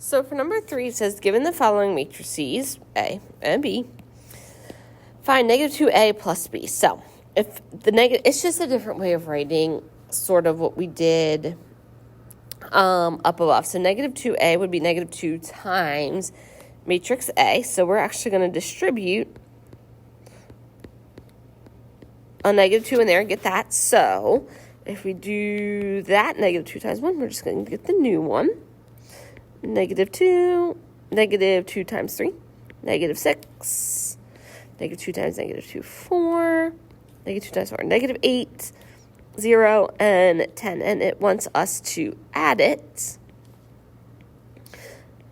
So for number 3, it says, given the following matrices, A and B, find negative 2A plus B. So if the negative, it's just a different way of writing sort of what we did up above. So negative 2A would be negative 2 times matrix A. So we're actually going to distribute a negative 2 in there and get that. So if we do that, negative 2 times 1, we're just going to get the new one. Negative 2, negative 2 times 3, negative 6, negative 2 times negative 2, 4, negative 2 times 4, negative 8, 0, and 10. And it wants us to add it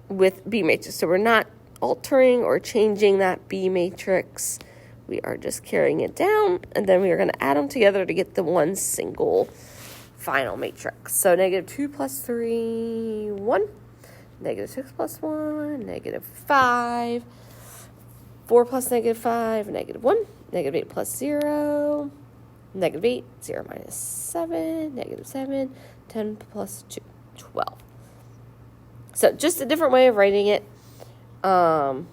with B matrix. So we're not altering or changing that B matrix. We are just carrying it down, and then we are going to add them together to get the one single final matrix. So negative 2 plus 3, 1. Negative 6 plus 1, negative 5, 4 plus negative 5, negative 1, negative 8 plus 0, negative 8, 0 minus 7, negative 7, 10 plus 2, 12. So just a different way of writing it. Nothing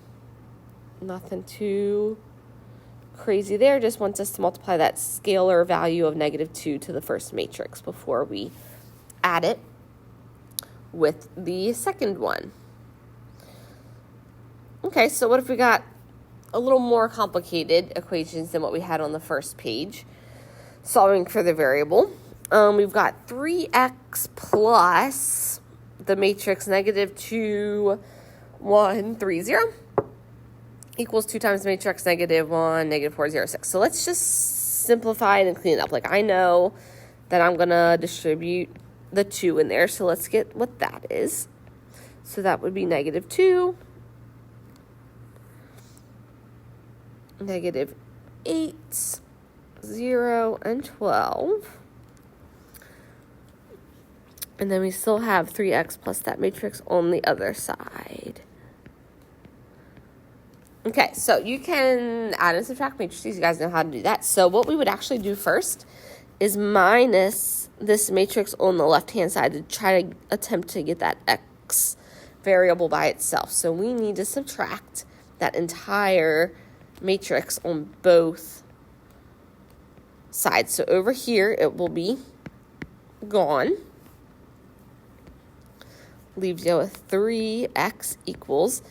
too crazy there. Just wants us to multiply that scalar value of negative 2 to the first matrix before we add it with the second one. Okay, so what if we got a little more complicated equations than what we had on the first page, solving for the variable? We've got 3x plus the matrix negative 2, 1, 3, 0 equals 2 times the matrix negative 1, negative 4, 0, 6. So let's just simplify it and clean it up. Like, I know that I'm going to distribute the 2 in there, so let's get what that is. So that would be negative 2, negative 8, 0, and 12. And then we still have 3x plus that matrix on the other side. Okay, so you can add and subtract matrices. You guys know how to do that. So what we would actually do first is minus this matrix on the left-hand side to try to attempt to get that x variable by itself. So we need to subtract that entire matrix on both sides. So over here, it will be gone. Leaves you with 3x equals.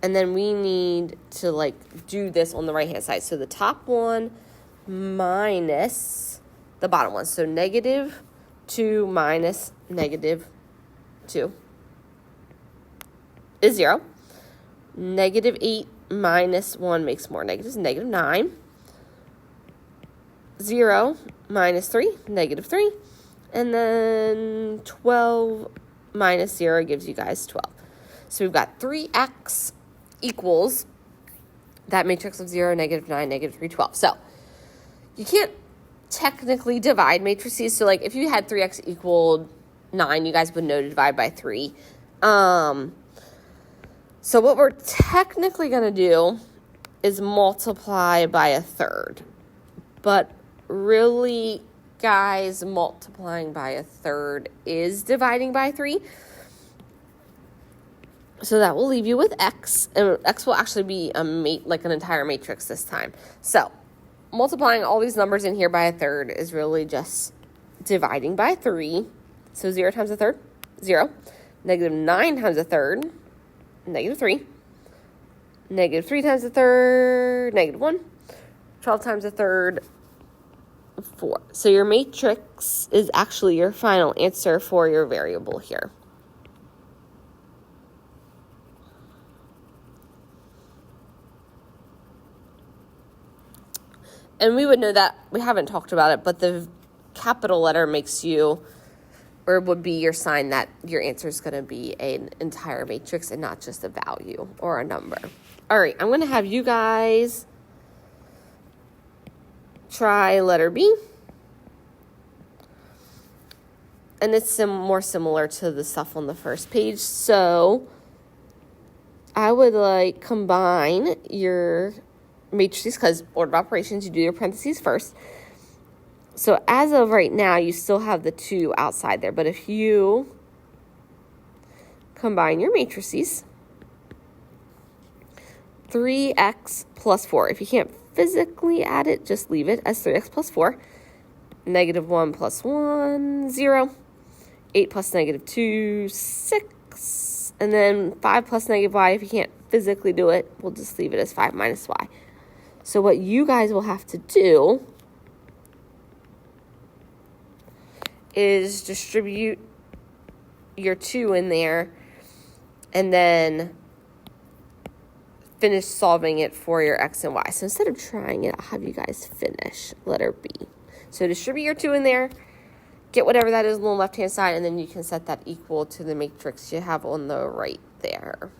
And then we need to do this on the right-hand side. So the top one minus the bottom one. So negative 2 minus negative 2 is 0. Negative 8 minus 1 makes more negatives. Negative 9. 0 minus 3, negative 3. And then 12 minus 0 gives you guys 12. So we've got 3x equals that matrix of 0, negative 9, negative 3, 12. So you can't technically divide matrices. So if you had 3x equaled 9, you guys would know to divide by 3. So what we're technically going to do is multiply by a third. But really, guys, multiplying by a third is dividing by 3. So that will leave you with x, and x will actually be an entire matrix this time. So multiplying all these numbers in here by a third is really just dividing by 3. So 0 times a third, 0. Negative 9 times a third, negative 3. Negative 3 times a third, negative 1. 12 times a third, 4. So your matrix is actually your final answer for your variable here. And we would know that, we haven't talked about it, but the capital letter makes you, or would be your sign that your answer is going to be an entire matrix and not just a value or a number. All right, I'm going to have you guys try letter B. And it's more similar to the stuff on the first page. So I would combine your matrices, because order of operations, you do your parentheses first. So as of right now, you still have the 2 outside there. But if you combine your matrices. 3x plus 4. If you can't physically add it, just leave it as 3x plus 4. -1 plus 1, 0. 8 plus -2, 6. And then 5 plus -y. If you can't physically do it, we'll just leave it as 5 minus y. So what you guys will have to do is distribute your 2 in there and then finish solving it for your x and y. So instead of trying it, I'll have you guys finish letter B. So distribute your 2 in there, get whatever that is on the left-hand side, and then you can set that equal to the matrix you have on the right there.